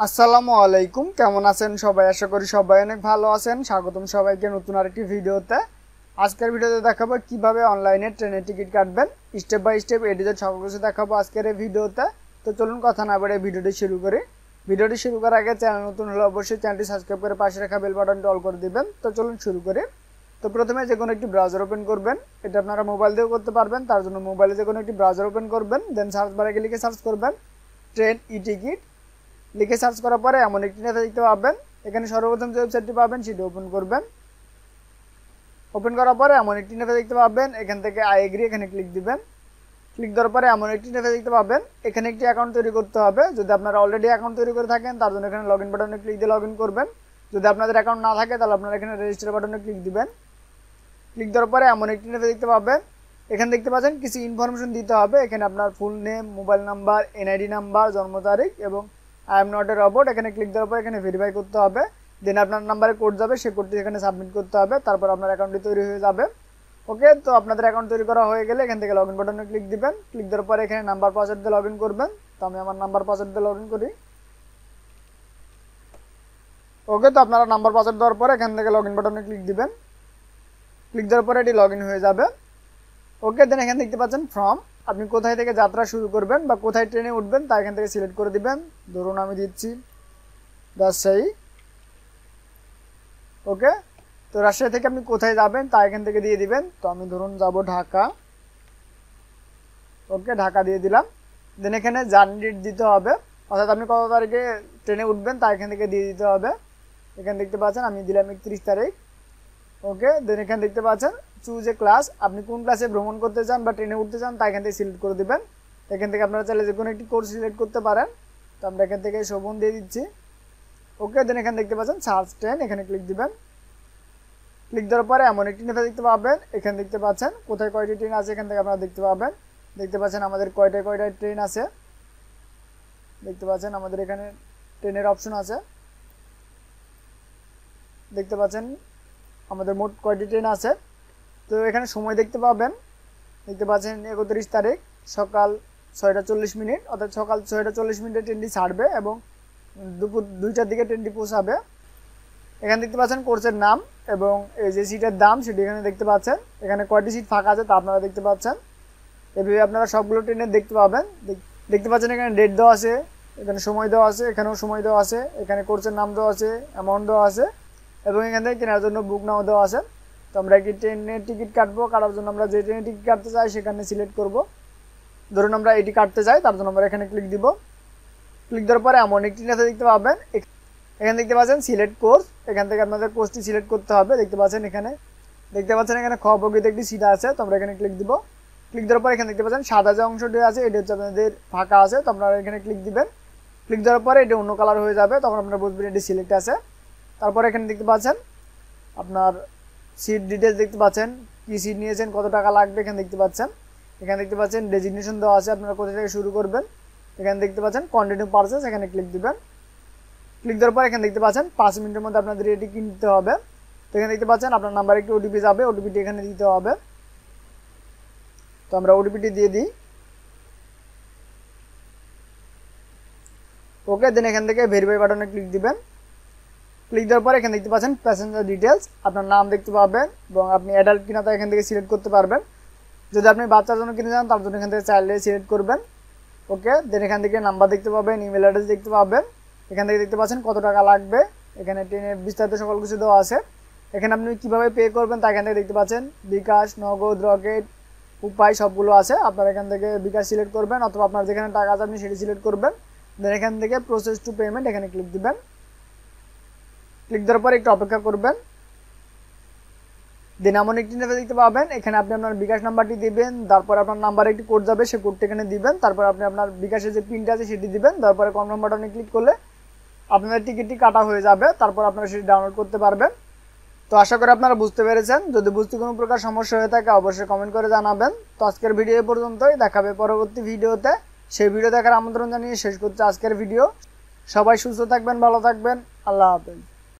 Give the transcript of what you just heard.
আসসালামু আলাইকুম, কেমন আছেন সবাই? আশা করি সবাই অনেক ভালো আছেন। স্বাগতম সবাইকে নতুন আরেকটি ভিডিওতে। আজকের ভিডিওতে দেখাবো কিভাবে অনলাইনে ট্রেনের টিকিট কাটবেন, স্টেপ বাই স্টেপ এডিতে সকল কিছু দেখাবো আজকের এই ভিডিওতে। তো চলুন কথা না বাড়িয়ে ভিডিওটি শুরু করি। ভিডিওটি শুরু করার আগে চ্যানেল নতুন হলে অবশ্যই চ্যানেলটি সাবস্ক্রাইব করে পাশে রাখা বেল বাটনটি অল করে দিবেন। তো চলুন শুরু করি। তো প্রথমে যে কোনো একটি ব্রাউজার ওপেন করবেন, এটা আপনারা মোবাইল দিয়েও করতে পারবেন। তার জন্য মোবাইলে যে কোনো একটি ব্রাউজার ওপেন করবেন, দেন সার্চ বারে গিয়ে লিখে সার্চ করবেন ট্রেন ই টিকিট। লিখে সার্চ করার পরে এমন একটি নেতা দেখতে পাবেন। এখানে সর্বপ্রথম যে ওয়েবসাইটটি পাবেন সেটি ওপেন করবেন। ওপেন করার পরে এমন একটি নেতা দেখতে পাবেন, এখান থেকে আই এগ্রি এখানে ক্লিক দিবেন। ক্লিক দেওয়ার পরে এমন একটি নেতা দেখতে পাবেন, এখানে একটি অ্যাকাউন্ট তৈরি করতে হবে। যদি আপনারা অলরেডি অ্যাকাউন্ট তৈরি করে থাকেন তার জন্য এখানে লগ ইন বাটনে ক্লিক দিয়ে লগ ইন করবেন। যদি আপনাদের অ্যাকাউন্ট না থাকে তাহলে আপনারা এখানে রেজিস্টার বাটনে ক্লিক দিবেন। ক্লিক দেওয়ার পরে এমন একটি নেতা দেখতে পাবেন, এখানে দেখতে পাচ্ছেন কিছু ইনফরমেশন দিতে হবে। এখানে আপনার full name, mobile number, NID number, জন্ম তারিখ এবং I am not a robot এখানে ক্লিক দেওয়ার পর এখানে ভেরিফাই করতে হবে। দেন আপনার নাম্বারে কোড যাবে, সেই কোডটি এখানে সাবমিট করতে হবে। তারপর আপনার অ্যাকাউন্টটি তৈরি হয়ে যাবে। ওকে, তো আপনাদের অ্যাকাউন্ট তৈরি করা হয়ে গেলে এখান থেকে লগ ইন বাটনে ক্লিক দিবেন। ক্লিক দেওয়ার পরে এখানে নাম্বার পাসওয়ার্ড দিয়ে লগ ইন করবেন। তো আমি আমার নাম্বার পাসওয়ার্ড দিয়ে লগ ইন করি। ওকে, তো আপনারা নাম্বার পাসওয়ার্ড দেওয়ার পরে এখান থেকে লগ ইন বাটনে ক্লিক দিবেন। ক্লিক দেওয়ার পরে এটি লগ ইন হয়ে যাবে। ওকে, দেন এখানে দেখতে পাচ্ছেন ফ্রম, আপনি কোথায় থেকে যাত্রা শুরু করবেন বা কোথায় ট্রেনে উঠবেন তা এখান থেকে সিলেক্ট করে দিবেন। ধরুন আমি দিচ্ছি রাজশাহী। ওকে, তো রাজশাহী থেকে আপনি কোথায় যাবেন তা এখান থেকে দিয়ে দিবেন। তো আমি ধরুন যাব ঢাকা। ওকে, ঢাকা দিয়ে দিলাম। দেন এখানে জার্নি ডেট দিতে হবে, অর্থাৎ আপনি কত তারিখে ট্রেনে উঠবেন তা এখান থেকে দিয়ে দিতে হবে। এখানে দেখতে পাচ্ছেন আমি দিলাম 31 তারিখ। ওকে, দেন এখানে দেখতে পাচ্ছেন চুজ এ ক্লাস, আপনি কোন ক্লাসে ভ্রমণ করতে চান বা ট্রেনে উঠতে চান তা এখান থেকে সিলেক্ট করে দেবেন। এখান থেকে আপনারা চাইলে যে কোনো একটি কোর্স সিলেক্ট করতে পারেন। তো আমরা এখান থেকে শোভন দিয়ে দিচ্ছি। ওকে, দেন এখানে দেখতে পাচ্ছেন সার্চ ট্রেন এখানে ক্লিক দিবেন। ক্লিক দেওয়ার পরে এমন একটি নেতা দেখতে পাবেন, এখানে দেখতে পাচ্ছেন কোথায় কয়টি ট্রেন আছে এখান থেকে আপনারা দেখতে পাবেন। দেখতে পাচ্ছেন আমাদের কয়টায় ট্রেন আছে, দেখতে পাচ্ছেন আমাদের এখানে ট্রেনের অপশন আছে। দেখতে পাচ্ছেন আমাদের মোট কয়টি ট্রেন আছে। তো এখানে সময় দেখতে পাবেন, দেখতে পাচ্ছেন 31 তারিখ সকাল 6টা 40 মিনিট, অর্থাৎ সকাল 6টা 40 মিনিটে ট্রেনটি ছাড়বে এবং দুপুর 2টার দিকে ট্রেনটি পৌঁছাবে। এখানে দেখতে পাচ্ছেন কোর্সের নাম এবং এই যে সিটের দাম সেটি এখানে দেখতে পাচ্ছেন। এখানে কয়টি সিট ফাঁকা আছে তা আপনারা দেখতে পাচ্ছেন। এভাবে আপনারা সবগুলো ট্রেনের দেখতে পাবেন। দেখতে পাচ্ছেন এখানে ডেট দেওয়া আছে, এখানে সময় দেওয়া আছে, এখানেও সময় দেওয়া আছে, এখানে কোর্সের নাম দেওয়া আছে, অ্যামাউন্ট দেওয়া আছে এবং এখান থেকে কেনার জন্য বুক নাও দেওয়া আছে। তো আমরা কি ট্রেনের টিকিট কাটবো, কাটার জন্য আমরা যে ট্রেনের টিকিট কাটতে চাই সেখানে সিলেক্ট করব। ধরুন আমরা এটি কাটতে চাই, তার জন্য আমরা এখানে ক্লিক দিব। ক্লিক দেওয়ার পরে এমন একটি নেতা দেখতে পাবেন, এখানে দেখতে পাচ্ছেন সিলেক্ট কোর্স, এখান থেকে আপনাদের কোর্সটি সিলেক্ট করতে হবে। দেখতে পাচ্ছেন এখানে খ বগিতে একটি সিট আছে, তো আমরা এখানে ক্লিক দিব। ক্লিক দেওয়ার পর এখানে দেখতে পাচ্ছেন সাদা যে অংশটি আছে এটি হচ্ছে আপনাদের ফাঁকা আছে, তো আপনারা এখানে ক্লিক দিবেন। ক্লিক দেওয়ার পরে এটি অন্য কালার হয়ে যাবে, তখন আপনারা বুঝবেন এটি সিলেক্ট আছে। তারপরে এখানে দেখতে পাচ্ছেন আপনার সিট ডিটেলস দেখতে পাচ্ছেন, কি সিট নিয়েছেন, কত টাকা লাগবে এখানে দেখতে পাচ্ছেন। এখানে দেখতে পাচ্ছেন ডেজিগনেশন দেওয়া আছে, আপনারা কোথা থেকে শুরু করবেন। এখানে দেখতে পাচ্ছেন কন্টিনিউ পারচেজ, এখানে ক্লিক দিবেন। ক্লিক দেওয়ার পর এখানে দেখতে পাচ্ছেন 5 মিনিটের মধ্যে আপনাদের এটি কিনতে হবে। তো এখানে দেখতে পাচ্ছেন আপনার নাম্বারে একটি ওটিপি যাবে, ওটিপিটি এখানে দিতে হবে। তো আমরা ওটিপিটি দিয়ে দিই। ওকে, দেন এখান থেকে ভেরিফাই বাটনে ক্লিক দিবেন। ক্লিক দেওয়ার পর এখানে দেখতে পাচ্ছেন প্যাসেঞ্জার ডিটেলস, আপনার নাম দেখতে পাবেন এবং আপনি অ্যাডাল্ট কিনা তা এখান থেকে সিলেক্ট করতে পারবেন। যদি আপনি বাচ্চার জন্য কিনে যান তার জন্য এখান থেকে চাইল্ড সিলেক্ট করবেন। ওকে, দেন এখান থেকে নাম্বার দেখতে পাবেন, ইমেল অ্যাড্রেস দেখতে পাবেন। এখান থেকে দেখতে পাচ্ছেন কত টাকা লাগবে, এখানে ট্রেনের বিস্তারিত সকল কিছু দেওয়া আছে। এখানে আপনি কীভাবে পে করবেন তা এখান থেকে দেখতে পাচ্ছেন, বিকাশ, নগদ, রকেট, উপায় সবগুলো আছে। আপনারা এখান থেকে বিকাশ সিলেক্ট করবেন অথবা আপনার যেখানে টাকা আছে আপনি সেটি সিলেক্ট করবেন। দেন এখান থেকে প্রসেস টু পেমেন্ট এখানে ক্লিক দিবেন। ক্লিক দেওয়ার পর একটু অপেক্ষা করবেন। দেন এমন একটি নেতা দেখতে পাবেন, এখানে আপনি আপনার বিকাশ নাম্বারটি দিবেন, তারপর আপনার নাম্বারে একটি কোড যাবে, সেই কোডটি এখানে দিবেন। তারপর আপনি আপনার বিকাশের যে পিনটা আছে সেটি দিবেন। তারপরে কনফার্ম বাটনে ক্লিক করলে আপনাদের টিকিটটি কাটা হয়ে যাবে, তারপর আপনারা সেটি ডাউনলোড করতে পারবেন। তো আশা করি আপনারা বুঝতে পেরেছেন। যদি বুঝতে কোনো প্রকার সমস্যা হয়ে থাকে অবশ্যই কমেন্ট করে জানাবেন। তো আজকের ভিডিও এ পর্যন্তই, দেখাবে পরবর্তী ভিডিওতে। সেই ভিডিও দেখার আমন্ত্রণ জানিয়ে শেষ করছি আজকের ভিডিও। সবাই সুস্থ থাকবেন, ভালো থাকবেন, আল্লাহ হাফেজ।